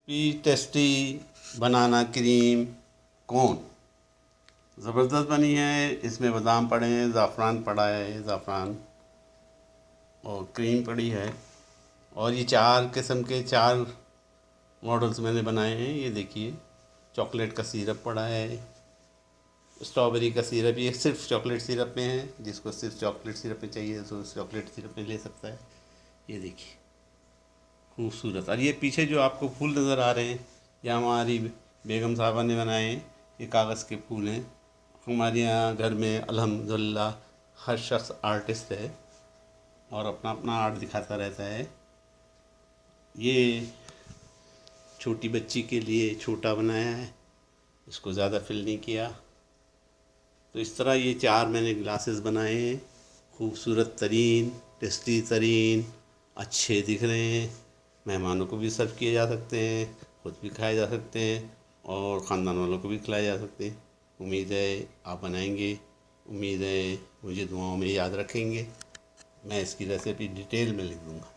Tasty बनाना cream कोन ज़बरदस्त बनी है। इसमें बादाम पड़े हैं, ज़ाफ़रान पड़ा है, ज़ाफ़रान और क्रीम पड़ी है। और ये 4 किस्म के 4 मॉडल्स मैंने बनाए हैं। ये देखिए, चॉकलेट का सिरप पड़ा है, स्ट्रॉबेरी का सिरप। ये सिर्फ चॉकलेट सिरप में है, जिसको सिर्फ चॉकलेट सिरप में चाहिए तो चॉकलेट सिरप में ले सकता है। ये देखिए खूबसूरत। और ये पीछे जो आपको फूल नज़र आ रहे हैं, ये हमारी बेगम साहबा ने बनाए हैं। ये कागज़ के फूल हैं। हमारे यहाँ घर में अल्हम्दुलिल्लाह हर शख्स आर्टिस्ट है और अपना अपना आर्ट दिखाता रहता है। ये छोटी बच्ची के लिए छोटा बनाया है, इसको ज़्यादा फिल नहीं किया। तो इस तरह ये 4 मैंने ग्लासेस बनाए हैं, खूबसूरत तरीन, टेस्टी तरीन, अच्छे दिख रहे हैं। मेहमानों को भी सर्व किए जा सकते हैं, खुद भी खाए जा सकते हैं और ख़ानदान वालों को भी खिलाए जा सकते हैं। उम्मीद है आप बनाएंगे, उम्मीद है मुझे दुआओं में याद रखेंगे। मैं इसकी रेसिपी डिटेल में लिख दूँगा।